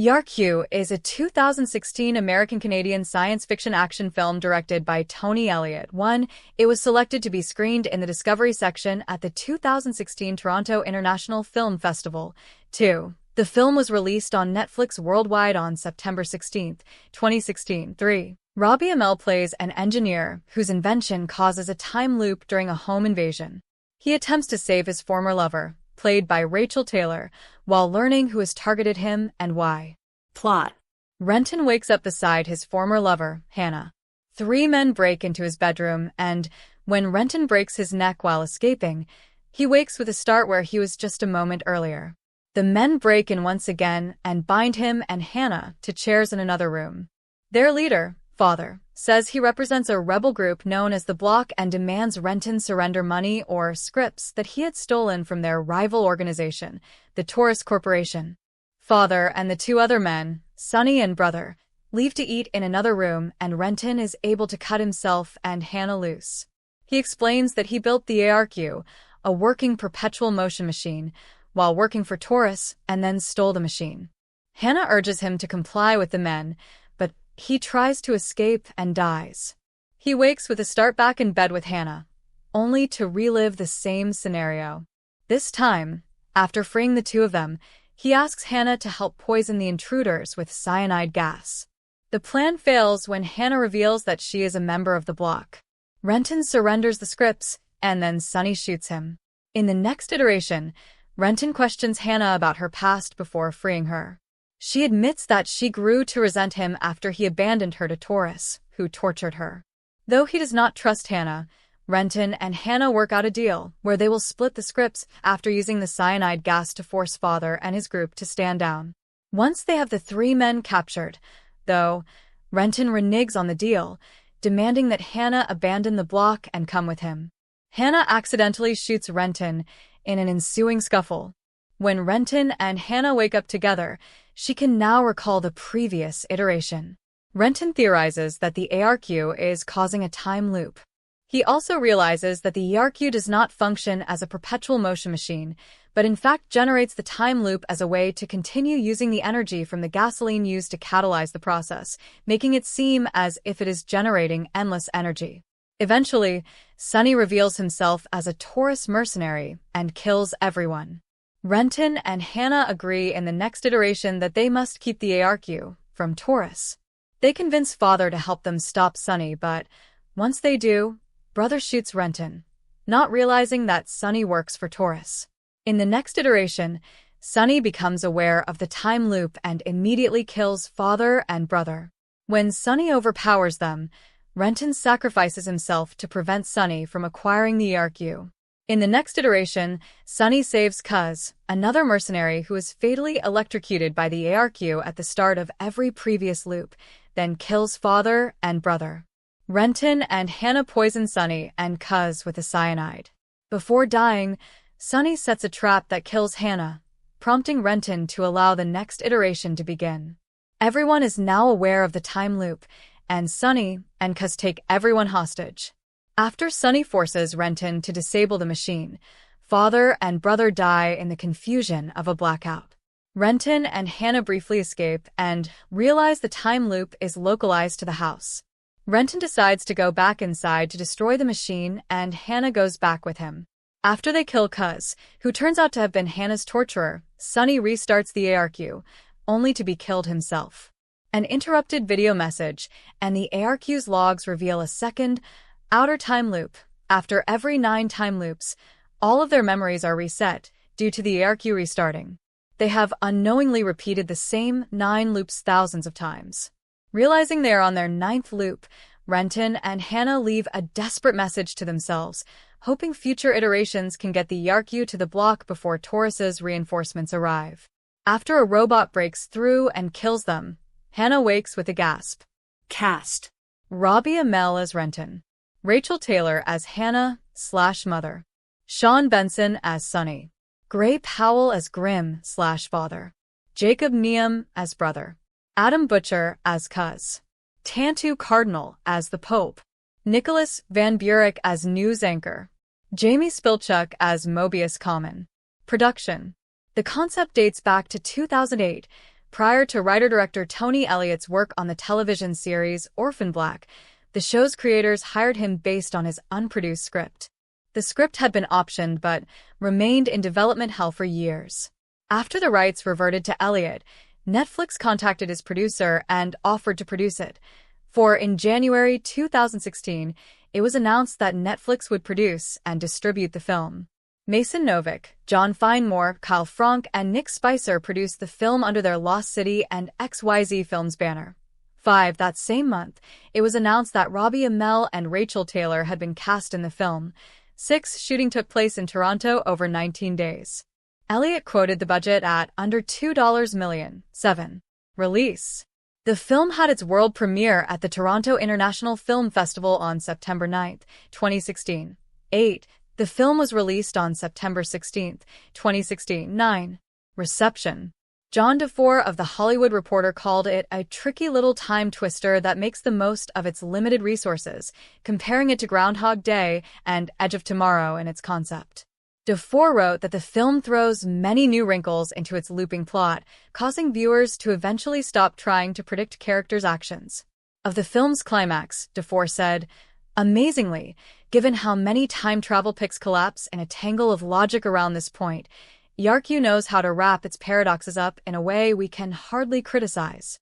ERQ is a 2016 American-Canadian science fiction action film directed by Tony Elliott. 1. It was selected to be screened in the Discovery section at the 2016 Toronto International Film Festival. 2. The film was released on Netflix worldwide on September 16, 2016. 3. Robbie Amell plays an engineer whose invention causes a time loop during a home invasion. He attempts to save his former lover, played by Rachel Taylor, while learning who has targeted him and why. Plot. Renton wakes up beside his former lover, Hannah. 3 men break into his bedroom, and when Renton breaks his neck while escaping, he wakes with a start where he was just a moment earlier. The men break in once again and bind him and Hannah to chairs in another room. Their leader, Father, says he represents a rebel group known as the Block and demands Renton surrender money or scripts that he had stolen from their rival organization, the Taurus Corporation. Father and the 2 other men, Sonny and Brother, leave to eat in another room, and Renton is able to cut himself and Hannah loose. He explains that he built the ARQ, a working perpetual motion machine, while working for Taurus, and then stole the machine. Hannah urges him to comply with the men, but he tries to escape and dies. He wakes with a start back in bed with Hannah, only to relive the same scenario. This time, after freeing the 2 of them, he asks Hannah to help poison the intruders with cyanide gas. The plan fails when Hannah reveals that she is a member of the Block. Renton surrenders the scripts, and then Sonny shoots him. In the next iteration, Renton questions Hannah about her past before freeing her. She admits that she grew to resent him after he abandoned her to Taurus, who tortured her. Though he does not trust Hannah, Renton and Hannah work out a deal where they will split the scripts after using the cyanide gas to force Father and his group to stand down. Once they have the 3 men captured, though, Renton reneges on the deal, demanding that Hannah abandon the Block and come with him. Hannah accidentally shoots Renton in an ensuing scuffle. When Renton and Hannah wake up together, she can now recall the previous iteration. Renton theorizes that the ARQ is causing a time loop. He also realizes that the ERQ does not function as a perpetual motion machine, but in fact generates the time loop as a way to continue using the energy from the gasoline used to catalyze the process, making it seem as if it is generating endless energy. Eventually, Sonny reveals himself as a Taurus mercenary and kills everyone. Renton and Hannah agree in the next iteration that they must keep the ARQ from Taurus. They convince Father to help them stop Sonny, but once they do, Brother shoots Renton, not realizing that Sonny works for Taurus. In the next iteration, Sonny becomes aware of the time loop and immediately kills Father and Brother. When Sonny overpowers them, Renton sacrifices himself to prevent Sonny from acquiring the ARQ. In the next iteration, Sonny saves Cuz, another mercenary who is fatally electrocuted by the ARQ at the start of every previous loop, then kills Father and Brother. Renton and Hannah poison Sonny and Cuz with a cyanide. Before dying, Sonny sets a trap that kills Hannah, prompting Renton to allow the next iteration to begin. Everyone is now aware of the time loop, and Sonny and Cuz take everyone hostage. After Sonny forces Renton to disable the machine, Father and Brother die in the confusion of a blackout. Renton and Hannah briefly escape and realize the time loop is localized to the house. Renton decides to go back inside to destroy the machine, and Hannah goes back with him. After they kill Cuz, who turns out to have been Hannah's torturer, Sonny restarts the ARQ, only to be killed himself. An interrupted video message and the ARQ's logs reveal a second, outer time loop. After every 9 time loops, all of their memories are reset due to the ARQ restarting. They have unknowingly repeated the same 9 loops thousands of times. Realizing they are on their 9th loop, Renton and Hannah leave a desperate message to themselves, hoping future iterations can get the ERQ to the Block before Taurus's reinforcements arrive. After a robot breaks through and kills them, Hannah wakes with a gasp. Cast. Robbie Amell as Renton. Rachel Taylor as Hannah/Mother. Sean Benson as Sonny. Gray Powell as Grim/Father. Jacob Neum as Brother. Adam Butcher as Cuz. Tantu Cardinal as the Pope. Nicholas Van Burik as news anchor. Jamie Spilchuk as Mobius Common. Production. The concept dates back to 2008, Prior to writer-director Tony Elliott's work on the television series Orphan Black, the show's creators hired him based on his unproduced script. The script had been optioned but remained in development hell for years. After the rights reverted to Elliott, Netflix contacted his producer and offered to produce it. In January 2016, it was announced that Netflix would produce and distribute the film. Mason Novick, John Fenimore, Kyle Frank, and Nick Spicer produced the film under their Lost City and XYZ Films banner. That same month, it was announced that Robbie Amell and Rachel Taylor had been cast in the film. Shooting took place in Toronto over 19 days. Elliott quoted the budget at under $2 million. Release. The film had its world premiere at the Toronto International Film Festival on September 9, 2016. The film was released on September 16, 2016. Reception. John DeFore of The Hollywood Reporter called it a tricky little time twister that makes the most of its limited resources, comparing it to Groundhog Day and Edge of Tomorrow in its concept. DeFore wrote that the film throws many new wrinkles into its looping plot, causing viewers to eventually stop trying to predict characters' actions. Of the film's climax, DeFore said, "Amazingly, given how many time travel picks collapse in a tangle of logic around this point, YARQ knows how to wrap its paradoxes up in a way we can hardly criticize."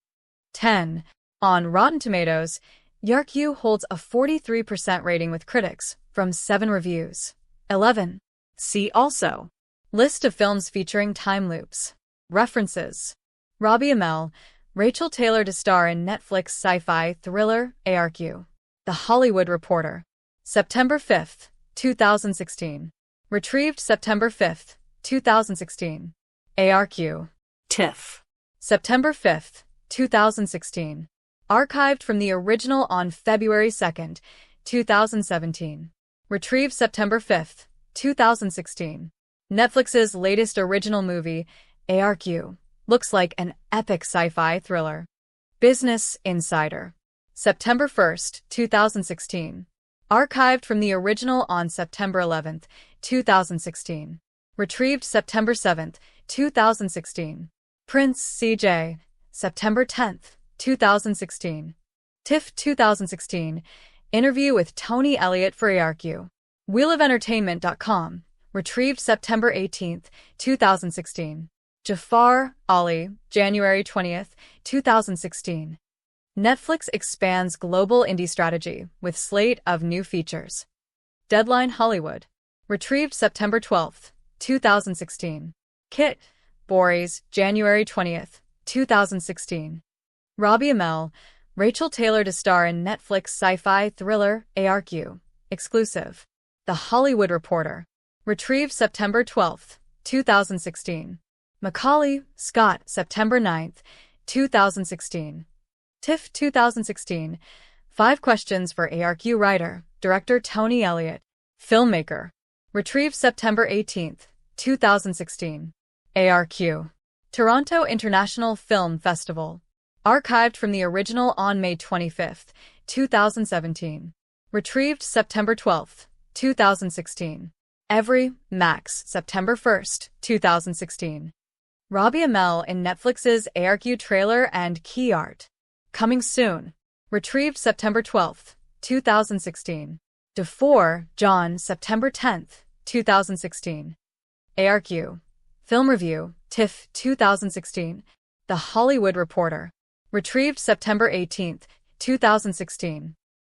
10. On Rotten Tomatoes, YARQ holds a 43% rating with critics, from 7 reviews. 11. See also. List of films featuring time loops. References. Robbie Amell, Rachel Taylor to star in Netflix sci-fi thriller ARQ. The Hollywood Reporter. September 5, 2016. Retrieved September 5, 2016. ARQ. TIFF. September 5, 2016. Archived from the original on February 2, 2017. Retrieved September 5, 2016. Netflix's latest original movie, ARQ, looks like an epic sci-fi thriller. Business Insider. September 1, 2016. Archived from the original on September 11, 2016. Retrieved September 7, 2016. Prince CJ. September 10, 2016. TIFF 2016. Interview with Tony Elliott for ARQ. WheelOfEntertainment.com. Retrieved September 18, 2016. Jafar Ali, January 20, 2016. Netflix expands global indie strategy with slate of new features. Deadline Hollywood. Retrieved September 12, 2016. Kit Boris, January 20, 2016. Robbie Amell, Rachel Taylor to star in Netflix sci-fi thriller ARQ. Exclusive. The Hollywood Reporter. Retrieved September 12, 2016. Macaulay, Scott, September 9, 2016. TIFF 2016. 5 questions for ARQ writer, director Tony Elliott, filmmaker. Retrieved September 18, 2016. ARQ. Toronto International Film Festival. Archived from the original on May 25, 2017. Retrieved September 12, 2016. Every Max, September 1, 2016. Robbie Amell in Netflix's ARQ trailer and key art. Coming soon. Retrieved September 12, 2016. DeFore, John, September 10, 2016. ARQ. Film Review, TIFF 2016. The Hollywood Reporter. Retrieved September 18, 2016.